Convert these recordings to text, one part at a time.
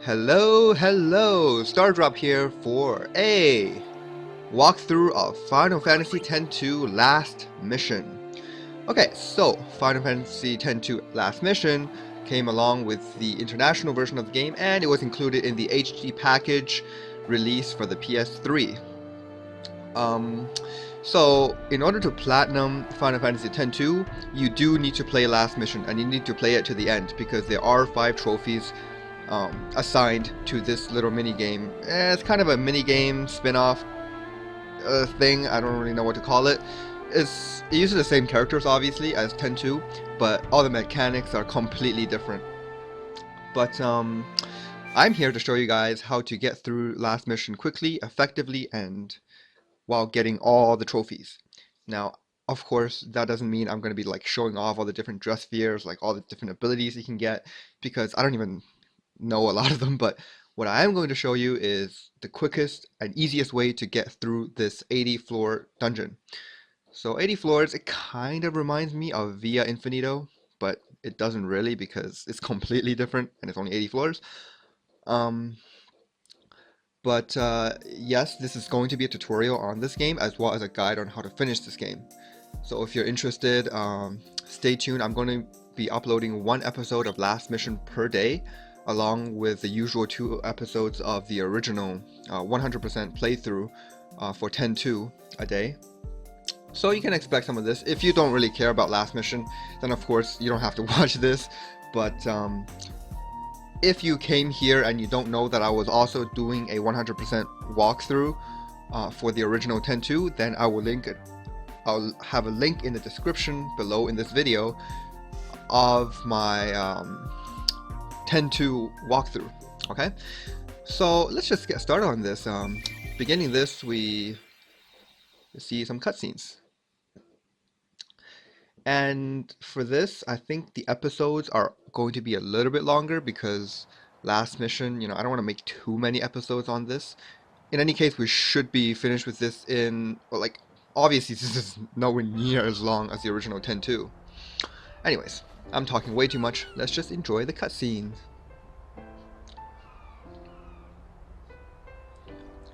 Hello, Star Drop here for a walkthrough of Final Fantasy X-2 Last Mission. Okay, so Final Fantasy X-2 Last Mission came along with the international version of the game, and it was included in the HD package release for the PS3. So in order to platinum Final Fantasy X-2, you do need to play Last Mission, and you need to play it to the end because there are 5 trophies assigned to this little mini game. It's kind of a mini game spin-off thing. I don't really know what to call it. It uses the same characters obviously as X-2, but all the mechanics are completely different. But I'm here to show you guys how to get through Last Mission quickly, effectively, and while getting all the trophies. Now, of course, that doesn't mean I'm going to be like showing off all the different Dresspheres, like all the different abilities you can get, because I don't even know a lot of them. But what I am going to show you is the quickest and easiest way to get through this 80 floor dungeon. So 80 floors, it kind of reminds me of Via Infinito, but it doesn't really because it's completely different and it's only 80 floors. Yes, this is going to be a tutorial on this game as well as a guide on how to finish this game. So if you're interested, stay tuned. I'm going to be uploading 1 episode of Last Mission per day, along with the usual 2 episodes of the original 100% playthrough for X-2 a day. So you can expect some of this. If you don't really care about Last Mission, then of course you don't have to watch this. But if you came here and you don't know that I was also doing a 100% walkthrough for the original X-2, then I will link it. I'll have a link in the description below in this video of my X-2 walkthrough. Okay, so let's just get started on this. Beginning this, we see some cutscenes. And for this, I think the episodes are going to be a little bit longer because Last Mission, I don't want to make too many episodes on this. In any case, we should be finished with this in, well, like, obviously this is nowhere near as long as the original X-2. Anyways, I'm talking way too much. Let's just enjoy the cutscenes.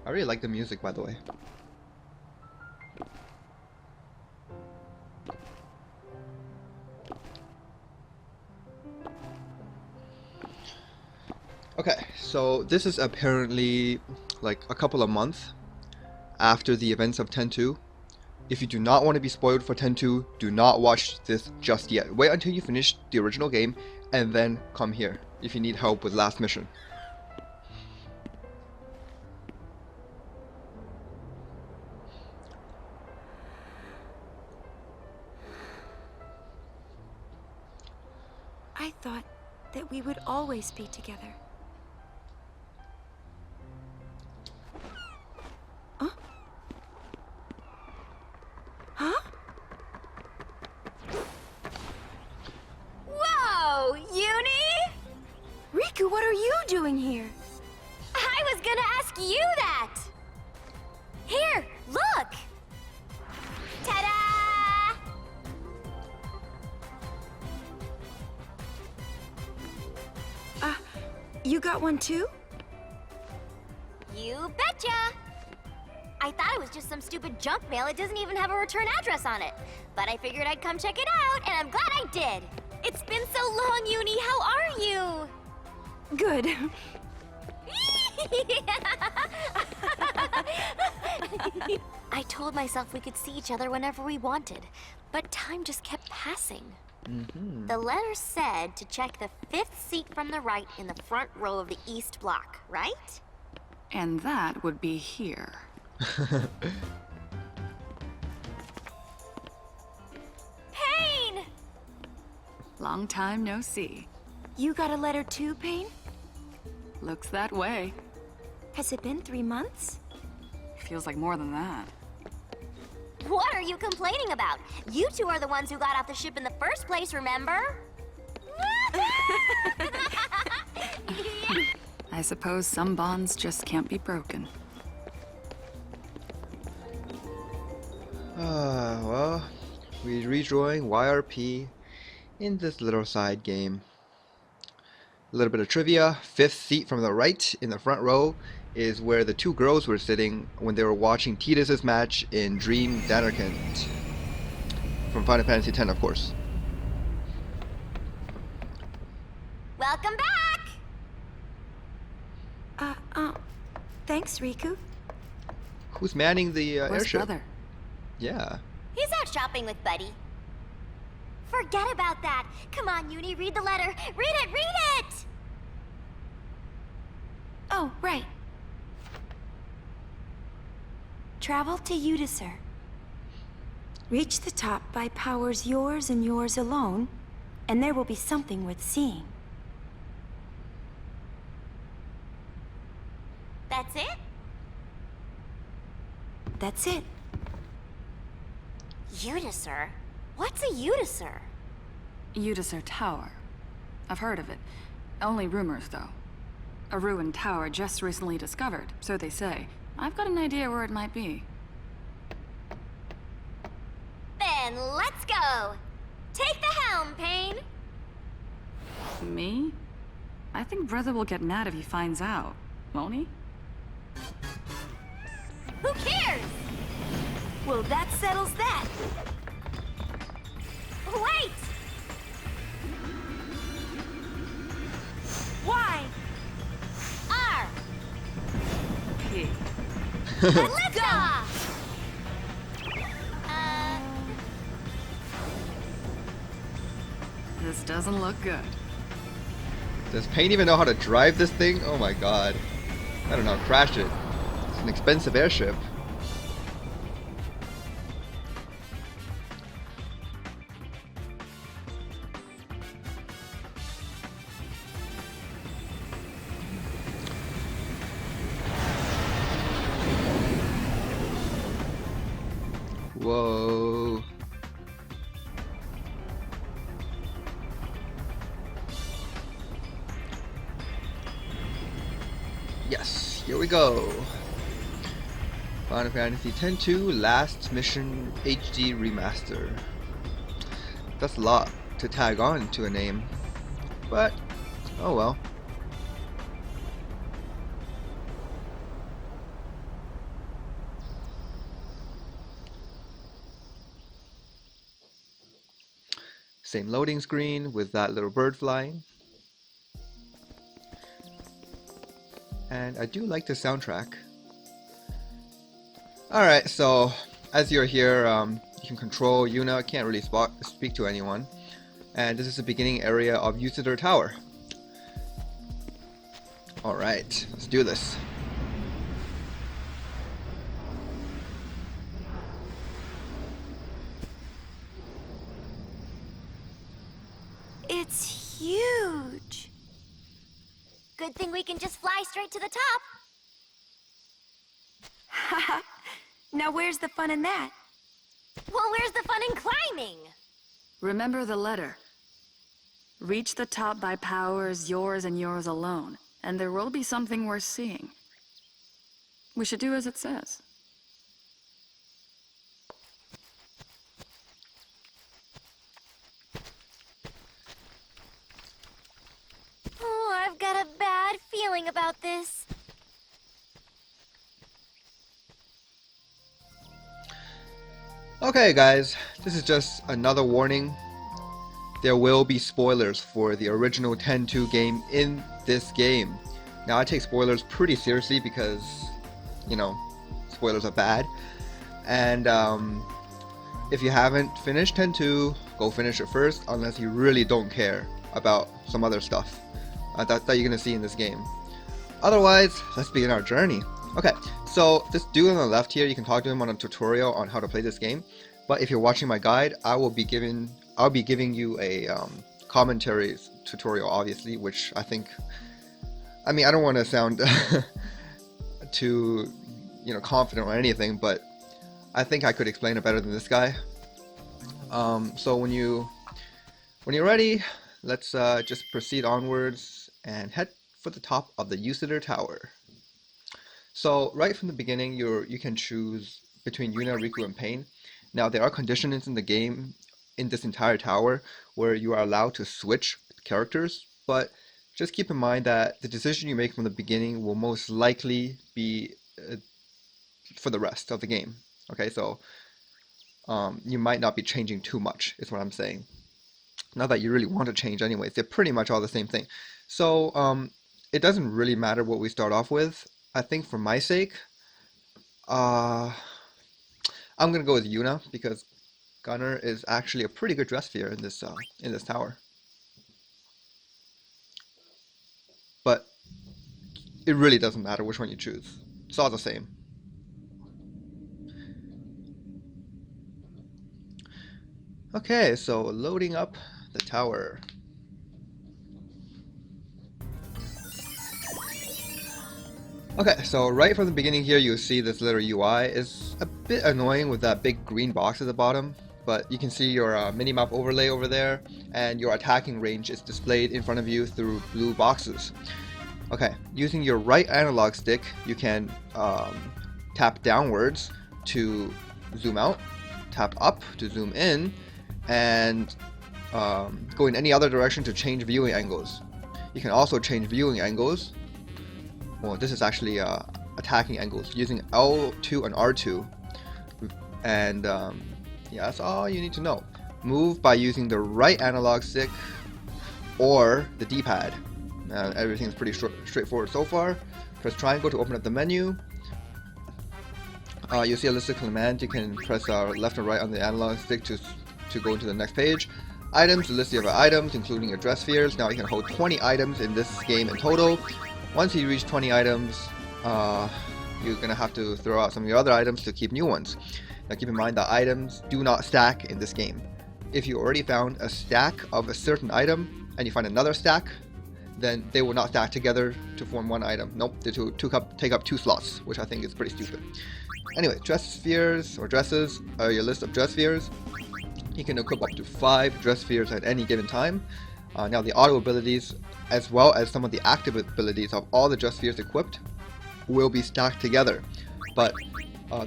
I really like the music, by the way. Okay, so this is apparently like a couple of months after the events of X-2. If you do not want to be spoiled for X-2, do not watch this just yet. Wait until you finish the original game and then come here if you need help with Last Mission. I thought that we would always be together. Huh? Whoa, Uni! Riku, what are you doing here? I was gonna ask you that! Here, look! Ta-da! You got one too? You betcha! I thought it was just some stupid junk mail. It doesn't even have a return address on it. But I figured I'd come check it out, and I'm glad I did. It's been so long, Uni. How are you? Good. I told myself we could see each other whenever we wanted, but time just kept passing. The letter said to check the 5th seat from the right in the front row of the east block, right? And that would be here. Pain! Long time no see. You got a letter too, Pain? Looks that way. Has it been 3 months? Feels like more than that. What are you complaining about? You two are the ones who got off the ship in the first place, remember? I suppose some bonds just can't be broken. Well, we're rejoining YRP in this little side game. A little bit of trivia. Fifth seat from the right in the front row is where the two girls were sitting when they were watching Tidus's match in Dream Zanarkand. From Final Fantasy X, of course. Welcome back! Thanks, Riku. Who's manning the Where's airship? brother? Yeah. He's out shopping with Buddy. Forget about that. Come on, Uni, read the letter. Read it, read it! Oh, right. Travel to Iucytyr. Reach the top by powers yours and yours alone, and there will be something worth seeing. That's it? That's it. Iucytyr? What's a Iucytyr? Iucytyr Tower. I've heard of it. Only rumors, though. A ruined tower just recently discovered, so they say. I've got an idea where it might be. Then let's go! Take the helm, Pain! Me? I think brother will get mad if he finds out, won't he? Who cares? Well, that settles that. Wait! Why? R! P. Let's go! This doesn't look good. Does Pain even know how to drive this thing? Oh my god. I don't know, crash it. It's an expensive airship. Whoa. Yes, here we go. Final Fantasy X-2 Last Mission HD Remaster. That's a lot to tag on to a name, but oh well. Same loading screen with that little bird flying. And I do like the soundtrack. Alright, so as you're here, you can control Yuna, can't really speak to anyone. And this is the beginning area of Iucytyr Tower. Alright, let's do this. It's huge. Good thing we can just fly straight to the top. Haha. Now where's the fun in that? Well, where's the fun in climbing? Remember the letter. Reach the top by powers yours and yours alone, and there will be something worth seeing. We should do as it says. Oh, I've got a bad feeling about this. Okay guys, this is just another warning. There will be spoilers for the original X-2 game in this game. Now I take spoilers pretty seriously because, you know, spoilers are bad. And if you haven't finished X-2, go finish it first unless you really don't care about some other stuff that you're gonna see in this game. Otherwise, let's begin our journey. Okay, so this dude on the left here, you can talk to him on a tutorial on how to play this game. But if you're watching my guide, I'll be giving you a commentary tutorial, obviously, which I don't want to sound too, confident or anything, but I think I could explain it better than this guy. So when you're ready, let's just proceed onwards and head for the top of the Iucytyr Tower. So right from the beginning, you can choose between Yuna, Riku, and Pain. Now there are conditions in the game in this entire tower where you are allowed to switch characters, but just keep in mind that the decision you make from the beginning will most likely be for the rest of the game. Okay, so you might not be changing too much, is what I'm saying. Not that you really want to change anyways, they're pretty much all the same thing. So it doesn't really matter what we start off with. I think for my sake, I'm gonna go with Yuna because Gunner is actually a pretty good Dressphere in this tower. But it really doesn't matter which one you choose. It's all the same. Okay, so loading up the tower. Okay, so right from the beginning here, you'll see this little UI is a bit annoying with that big green box at the bottom, but you can see your minimap overlay over there, and your attacking range is displayed in front of you through blue boxes. Okay, using your right analog stick, you can tap downwards to zoom out, tap up to zoom in, and go in any other direction to change viewing angles. You can also change viewing angles. Well, this is actually attacking angles using L2 and R2, and yeah, that's all you need to know. Move by using the right analog stick or the D-pad. Everything's pretty straightforward so far. Press triangle to open up the menu. You'll see a list of commands. You can press left or right on the analog stick to go into the next page. Items, the list of your items, including your Dresspheres. Now you can hold 20 items in this game in total. Once you reach 20 items, you're going to have to throw out some of your other items to keep new ones. Now keep in mind that items do not stack in this game. If you already found a stack of a certain item and you find another stack, then they will not stack together to form one item. Nope, they take up 2 slots, which I think is pretty stupid. Anyway, Dresspheres or dresses are your list of Dresspheres. You can equip up to 5 Dresspheres at any given time. Now the auto abilities, as well as some of the active abilities of all the Dresspheres equipped, will be stacked together. But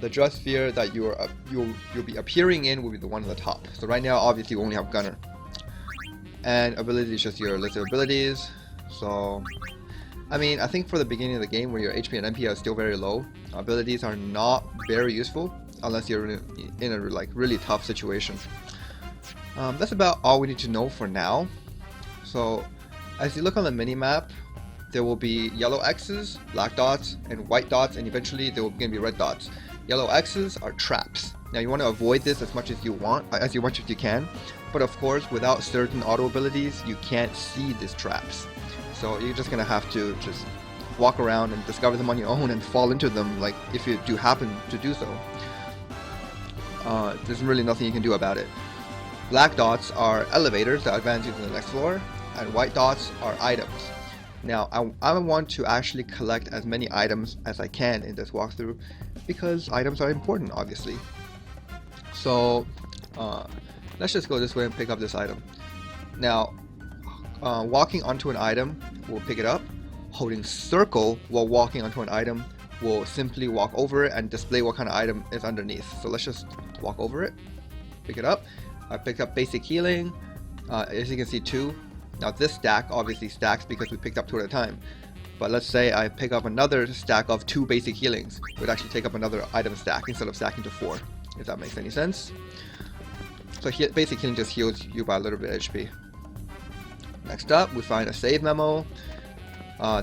the Dressphere that you'll be appearing in will be the one on the top. So right now, obviously, you only have Gunner. And ability is just your list of abilities. So, I mean, I think for the beginning of the game, where your HP and MP are still very low, abilities are not very useful unless you're in a like really tough situation. That's about all we need to know for now. So, as you look on the mini-map, there will be yellow X's, black dots, and white dots, and eventually there will begin to be red dots. Yellow X's are traps. Now you want to avoid this as much as you can, but of course, without certain auto abilities, you can't see these traps. So you're just gonna have to just walk around and discover them on your own and fall into them, like if you do happen to do so. There's really nothing you can do about it. Black dots are elevators that advance you to the next floor, and white dots are items. Now, I want to actually collect as many items as I can in this walkthrough, because items are important, obviously. So, let's just go this way and pick up this item. Now, walking onto an item will pick it up. Holding circle while walking onto an item will simply walk over it and display what kind of item is underneath. So let's just walk over it, pick it up. I picked up basic healing, as you can see 2. Now this stack obviously stacks because we picked up 2 at a time. But let's say I pick up another stack of 2 basic healings. It would actually take up another item stack instead of stacking to 4, if that makes any sense. So basic healing just heals you by a little bit of HP. Next up, we find a save memo.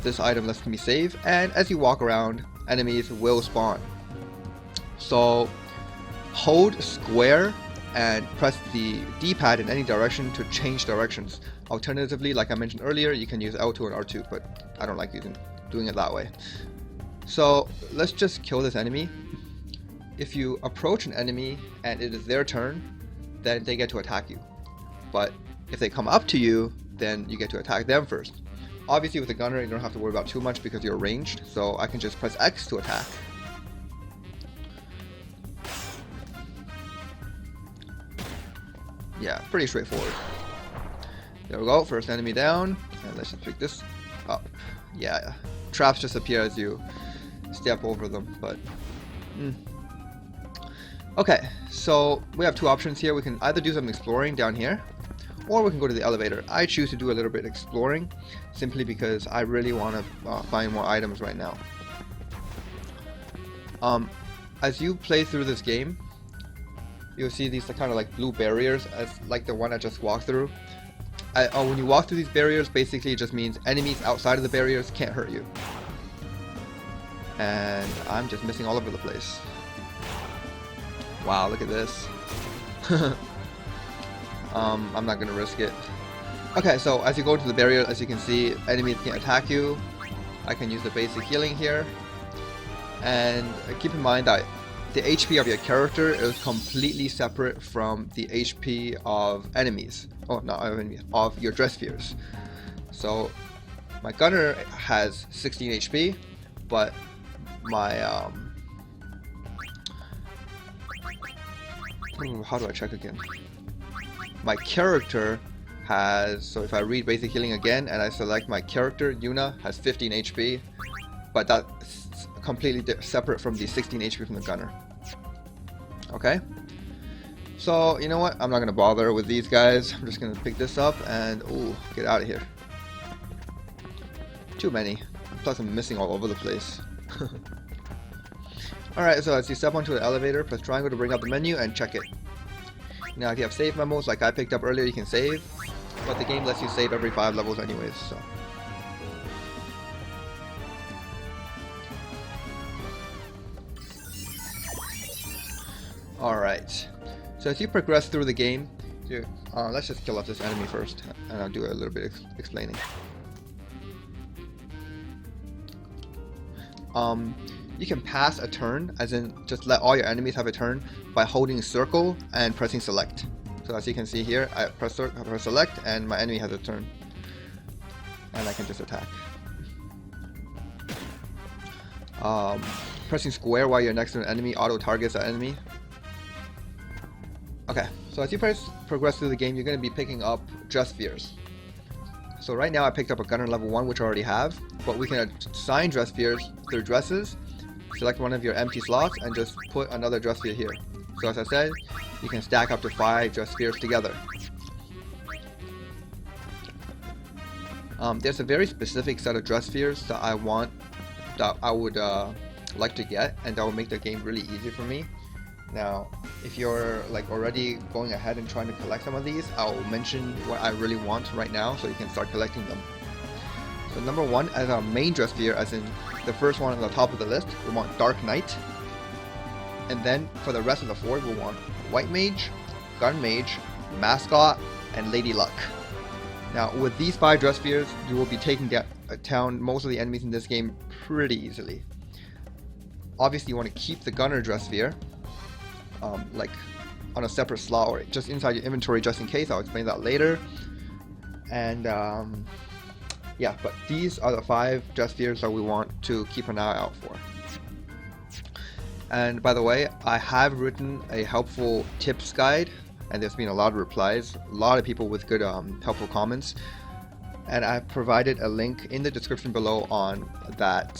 This item lets me save, and as you walk around, enemies will spawn. So hold square and press the D-pad in any direction to change directions. Alternatively, like I mentioned earlier, you can use L2 and R2, but I don't like doing it that way. So let's just kill this enemy. If you approach an enemy and it is their turn, then they get to attack you. But if they come up to you, then you get to attack them first. Obviously with the gunner, you don't have to worry about too much because you're ranged, so I can just press X to attack. Yeah, pretty straightforward. There we go, first enemy down, and let's just pick this up. Yeah, traps just appear as you step over them, but... Okay, so we have 2 options here. We can either do some exploring down here, or we can go to the elevator. I choose to do a little bit exploring, simply because I really want to find more items right now. As you play through this game, you'll see these kind of like blue barriers, as like the one I just walked through. When you walk through these barriers, basically it just means enemies outside of the barriers can't hurt you. And I'm just missing all over the place. Wow, look at this. I'm not gonna risk it. Okay, so as you go to the barrier, as you can see, enemies can attack you. I can use the basic healing here. And keep in mind that the HP of your character is completely separate from the HP of enemies. Oh, not enemies, of your Dresspheres. So my gunner has 16 HP, but my how do I check again? My character has, so if I read basic healing again and I select my character, Yuna has 15 HP, but that's completely separate from the 16 HP from the gunner. Okay, so you know what, I'm not gonna bother with these guys. I'm just gonna pick this up and ooh, get out of here. Too many, plus I'm missing all over the place. Alright, so as you step onto the elevator, press triangle to bring up the menu and check it. Now if you have save memos like I picked up earlier, you can save, but the game lets you save every 5 levels anyways, so. Alright, so as you progress through the game, let's just kill off this enemy first, and I'll do a little bit explaining. You can pass a turn, as in just let all your enemies have a turn, by holding circle and pressing select. So as you can see here, I press select and my enemy has a turn. And I can just attack. Pressing square while you're next to an enemy auto targets that enemy. Okay, so as you progress through the game, you're going to be picking up Dresspheres. So right now I picked up a gunner level 1, which I already have, but we can assign Dresspheres through dresses. Select one of your empty slots and just put another Dressphere here. So as I said, you can stack up to 5 Dresspheres together. There's a very specific set of Dresspheres that I would like to get, and that will make the game really easy for me. Now, if you're like already going ahead and trying to collect some of these, I'll mention what I really want right now so you can start collecting them. So number 1, as our main Dressphere, as in the first one on the top of the list, we want Dark Knight. And then for the rest of the 4, we want White Mage, Gun Mage, Mascot, and Lady Luck. Now with these 5 Dresspheres, you will be taking down most of the enemies in this game pretty easily. Obviously you want to keep the Gunner Dressphere, like on a separate slot or just inside your inventory just in case. I'll explain that later. And yeah, but these are the 5 Dresspheres that we want to keep an eye out for. And by the way, I have written a helpful tips guide, and there's been a lot of replies, a lot of people with good helpful comments, and I've provided a link in the description below on that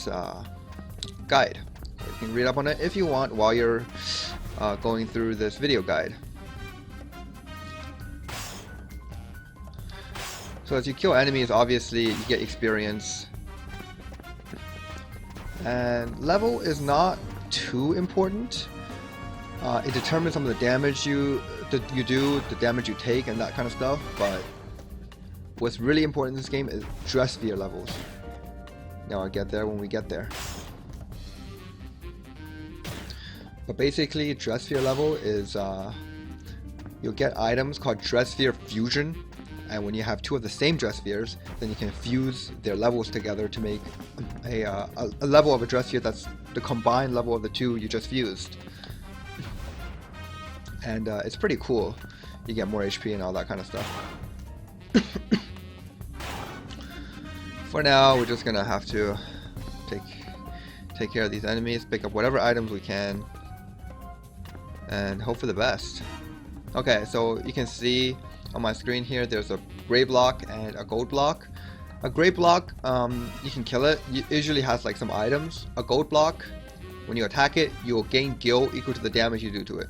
guide. So you can read up on it if you want while you're going through this video guide. So as you kill enemies, obviously you get experience, and level is not too important. It determines some of the damage you do, the damage you take, and that kind of stuff, but what's really important in this game is Dressphere levels. Now I'll get there when we get there. But basically, Dressphere level is, you'll get items called Dressphere Fusion, and when you have 2 of the same Dresspheres, then you can fuse their levels together to make a level of a Dressphere that's the combined level of the 2 you just fused. And it's pretty cool. You get more HP and all that kind of stuff. For now, we're just gonna have to take care of these enemies, pick up whatever items we can, and hope for the best. Okay, so you can see on my screen here, there's a gray block and a gold block. A gray block, you can kill it. It usually has like some items. A gold block, when you attack it, you will gain gil equal to the damage you do to it.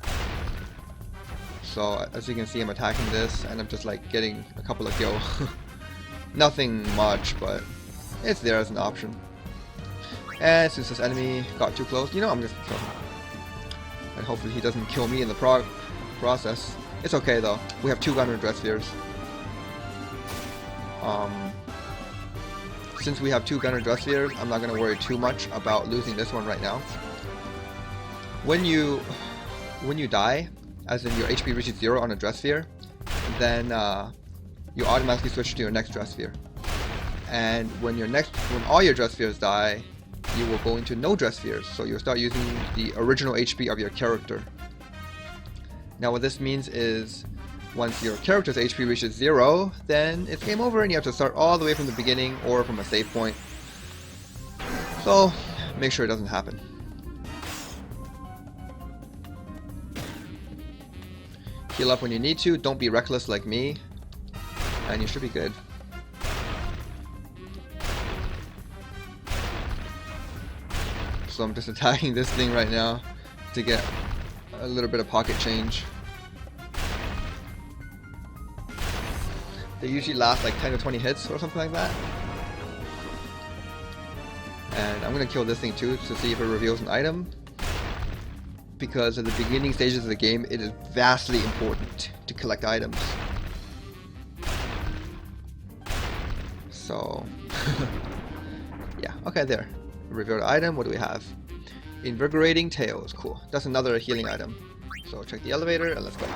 So as you can see, I'm attacking this, and I'm just like getting a couple of kill. Nothing much, but it's there as an option. And since this enemy got too close, you know, I'm just gonna kill him. And hopefully he doesn't kill me in the process. It's okay though. We have 2 gunner Dresspheres. Since we have 2 gunner Dresspheres, I'm not gonna worry too much about losing this one right now. When you die, as in your HP reaches 0 on a Dressphere, then you automatically switch to your next Dressphere. And when all your Dresspheres die, you will go into no Dresspheres, so you'll start using the original HP of your character. Now what this means is, once your character's HP reaches 0, then it's game over and you have to start all the way from the beginning or from a save point. So make sure it doesn't happen. Heal up when you need to, don't be reckless like me, and you should be good. So I'm just attacking this thing right now to get a little bit of pocket change. They usually last like 10 to 20 hits or something like that. And I'm gonna kill this thing too to see if it reveals an item. Because at the beginning stages of the game, it is vastly important to collect items. So, yeah, okay, there. Revealed item, what do we have? Invigorating Tails, cool. That's another healing item. So check the elevator and let's go.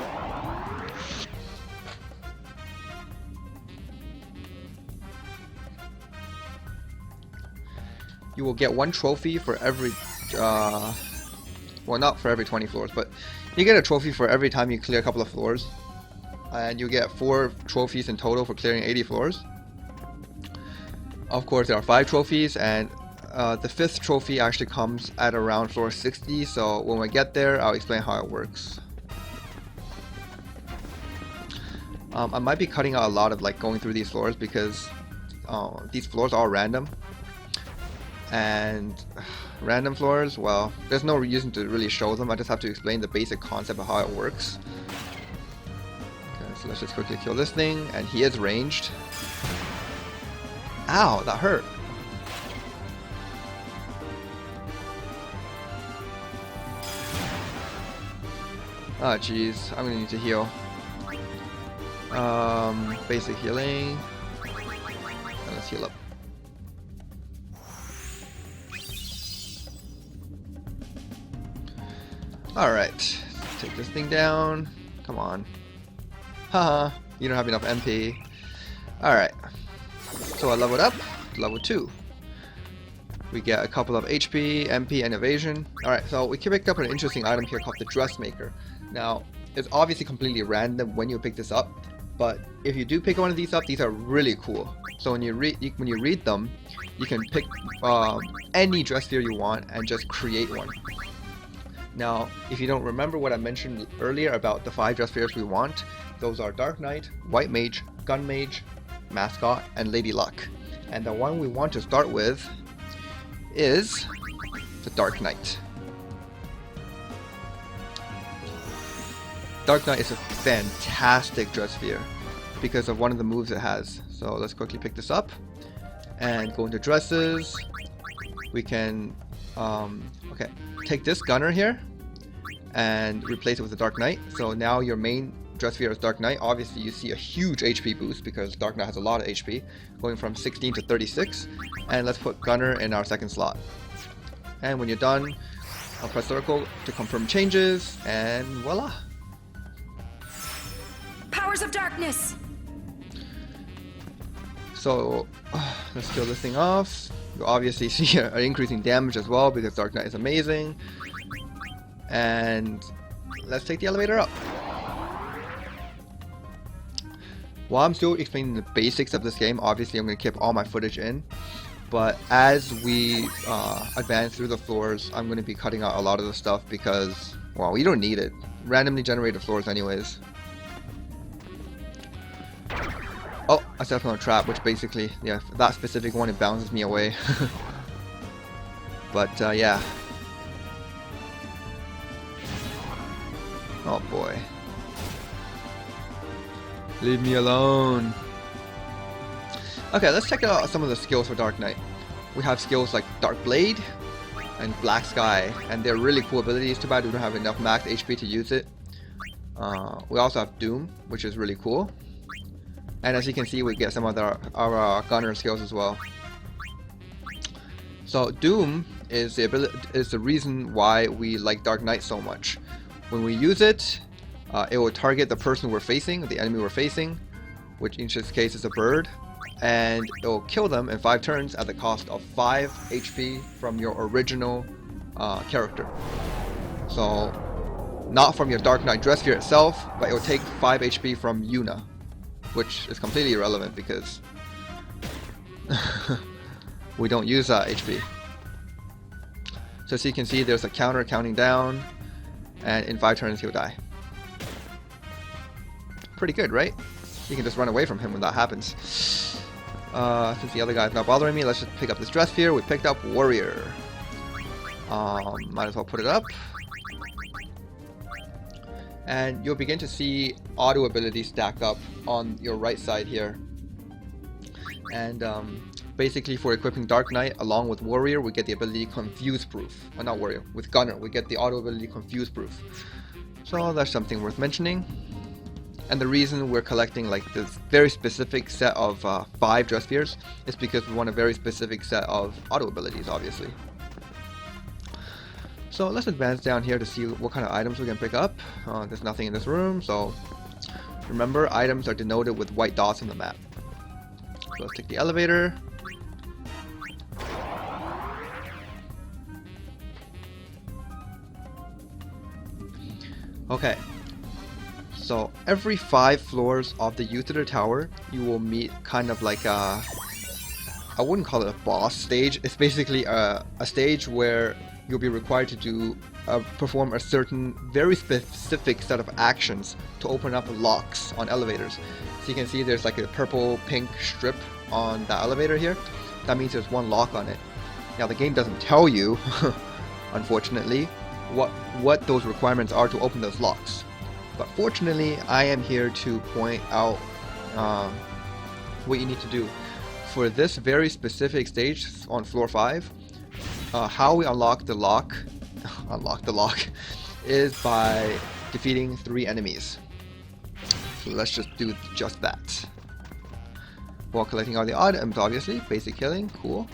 You will get 1 trophy for every, well, not for every 20 floors, but you get a trophy for every time you clear a couple of floors. And you get 4 trophies in total for clearing 80 floors. Of course, there are 5 trophies, and the 5th trophy actually comes at around floor 60, so when we get there, I'll explain how it works. I might be cutting out a lot of like going through these floors because these floors are random. And random floors, well, there's no reason to really show them. I just have to explain the basic concept of how it works. Okay, so let's just quickly kill this thing, and he is ranged. Ow, that hurt. Oh jeez, I'm gonna need to heal. Basic healing. And let's heal up. Alright, take this thing down. Come on. Haha, you don't have enough MP. Alright, so I leveled up to level 2. We get a couple of HP, MP, and evasion. Alright, so we picked up an interesting item here called the Dressmaker. Now, it's obviously completely random when you pick this up, but if you do pick one of these up, these are really cool. So when you read them, you can pick any Dressphere you want and just create one. Now, if you don't remember what I mentioned earlier about the 5 Dresspheres we want, those are Dark Knight, White Mage, Gun Mage, Mascot, and Lady Luck. And the one we want to start with is the Dark Knight. Dark Knight is a fantastic Dressphere because of one of the moves it has. So let's quickly pick this up and go into dresses. We can take this gunner here and replace it with the Dark Knight. So now your main Dressphere is Dark Knight. Obviously you see a huge HP boost because Dark Knight has a lot of HP, going from 16 to 36. And let's put gunner in our second slot. And when you're done, I'll press circle to confirm changes, and voila. Powers of darkness! So let's kill this thing off. You obviously see an increasing damage as well because Dark Knight is amazing. And let's take the elevator up. While I'm still explaining the basics of this game, obviously I'm going to keep all my footage in. But as we advance through the floors, I'm going to be cutting out a lot of the stuff because, well, we don't need it. Randomly generated floors anyways. Oh, I set up on a trap, which basically, yeah, that specific one, it bounces me away. But, yeah. Oh boy. Leave me alone. Okay, let's check out some of the skills for Dark Knight. We have skills like Dark Blade and Black Sky, and they're really cool abilities. Too bad we don't have enough max HP to use it. We also have Doom, which is really cool. And as you can see, we get some of our gunner skills as well. So Doom is the reason why we like Dark Knight so much. When we use it, it will target the person we're facing, the enemy we're facing, which in this case is a bird, and it will kill them in 5 turns at the cost of 5 HP from your original character. So not from your Dark Knight Dressphere itself, but it will take 5 HP from Yuna, which is completely irrelevant because we don't use HP. So as you can see, there's a counter counting down, and in 5 turns he'll die. Pretty good, right? You can just run away from him when that happens. Since the other guy's not bothering me, let's just pick up this Dressphere. We picked up Warrior. Might as well put it up. And you'll begin to see auto abilities stack up on your right side here. And basically for equipping Dark Knight along with Warrior, we get the ability Confuse Proof. Well, not Warrior, with Gunner, we get the auto ability Confuse Proof. So that's something worth mentioning. And the reason we're collecting like this very specific set of 5 Dresspheres is because we want a very specific set of auto abilities, obviously. So let's advance down here to see what kind of items we can pick up. There's nothing in this room, so remember, items are denoted with white dots on the map. So let's take the elevator. Okay. So every 5 floors of the Iucytyr tower, you will meet kind of like a, I wouldn't call it a boss stage. It's basically a stage where you'll be required to perform a certain very specific set of actions to open up locks on elevators. So you can see there's like a purple pink strip on the elevator here. That means there's one lock on it. Now the game doesn't tell you, unfortunately, what those requirements are to open those locks. But fortunately, I am here to point out what you need to do. For this very specific stage on floor 5, how we unlock the lock, is by defeating 3 enemies. So let's just do just that. While collecting all the items, obviously. Basic healing, cool.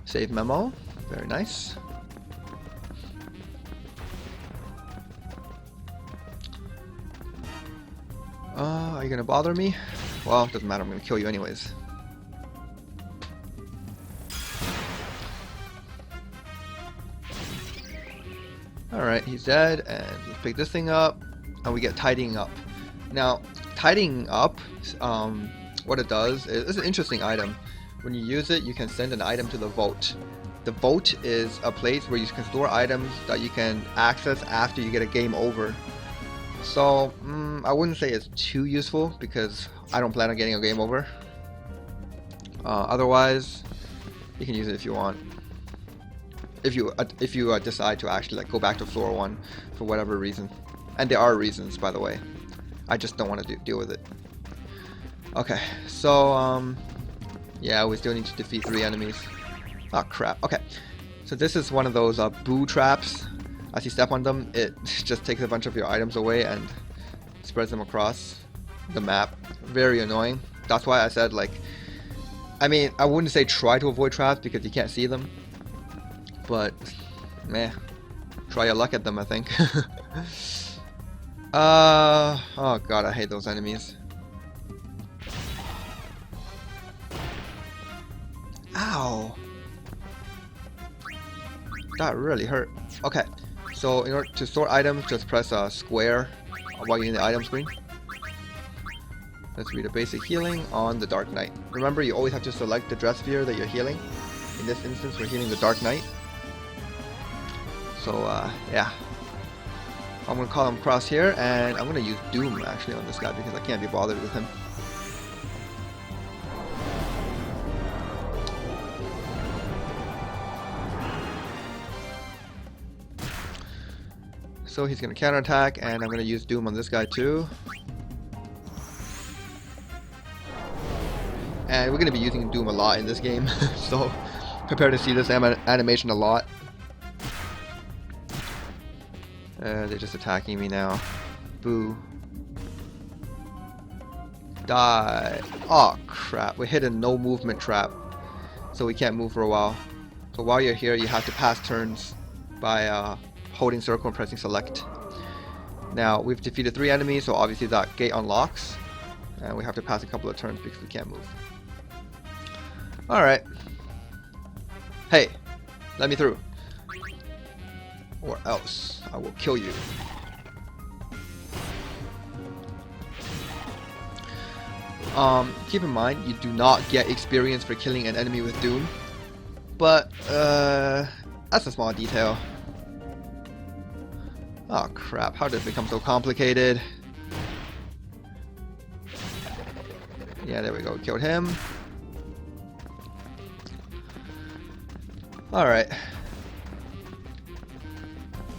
Save memo, very nice. Are you gonna bother me? Well, it doesn't matter, I'm gonna kill you anyways. Alright, he's dead, and let's pick this thing up, and we get Tidying Up. Now, Tidying Up, what it does is, it's an interesting item. When you use it, you can send an item to the vault. The vault is a place where you can store items that you can access after you get a game over. So, I wouldn't say it's too useful because I don't plan on getting a game over. Otherwise, you can use it if you want. If you decide to actually like go back to floor 1 for whatever reason, and there are reasons, by the way. I just don't want to deal with it. Okay, so yeah, we still need to defeat 3 enemies. Oh crap. Okay, so this is one of those boo traps. As you step on them, it just takes a bunch of your items away and spreads them across the map. Very annoying. That's why I said, like, I mean, I wouldn't say try to avoid traps because you can't see them, but meh, try your luck at them, I think. Oh god, I hate those enemies. Ow, that really hurt. Okay, so in order to store items, just press square while you're in the item screen. Let's read a basic healing on the Dark Knight. Remember, you always have to select the Dressphere that you're healing. In this instance, we're healing the Dark Knight. So yeah, I'm gonna call him cross here, and I'm gonna use Doom actually on this guy because I can't be bothered with him. So he's gonna counterattack, and I'm gonna use Doom on this guy too. And we're gonna be using Doom a lot in this game, so prepare to see this animation a lot. They're just attacking me now. Boo. Die. Oh crap, we hit a no movement trap, so we can't move for a while. So while you're here, you have to pass turns by holding circle and pressing select. Now we've defeated 3 enemies, so obviously that gate unlocks, and we have to pass a couple of turns because we can't move. Alright. Hey, let me through, or else I will kill you. Keep in mind, you do not get experience for killing an enemy with Doom, but that's a small detail. Oh crap, how did it become so complicated? Yeah, there we go, killed him. Alright.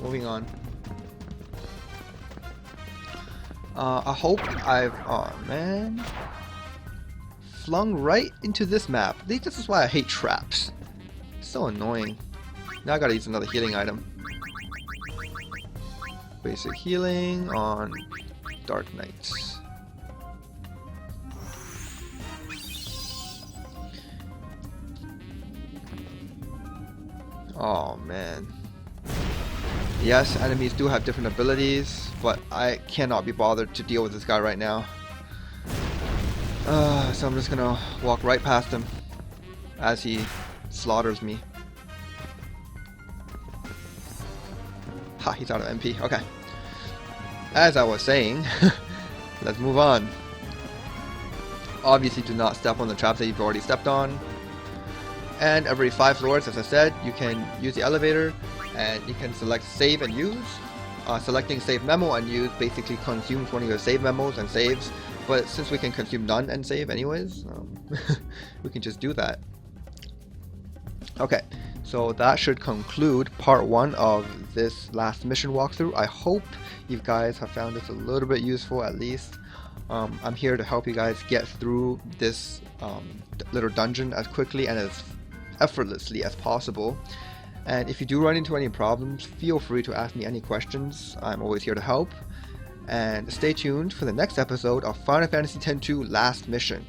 Moving on. I hope I've... oh man. Flung right into this map. This is why I hate traps. It's so annoying. Now I gotta use another healing item. Basic healing on Dark Knights. Oh man. Yes, enemies do have different abilities, but I cannot be bothered to deal with this guy right now. So I'm just gonna walk right past him as he slaughters me. Ha, he's out of MP. Okay. As I was saying, let's move on. Obviously do not step on the traps that you've already stepped on. And every 5 floors, as I said, you can use the elevator, and you can select save and use. Selecting save memo and use basically consumes one of your save memos and saves, but since we can consume none and save anyways, we can just do that. Okay, so that should conclude part 1 of this last mission walkthrough. I hope you guys have found this a little bit useful at least. I'm here to help you guys get through this little dungeon as quickly and as effortlessly as possible. And if you do run into any problems, feel free to ask me any questions. I'm always here to help. And stay tuned for the next episode of Final Fantasy X-2 Last Mission.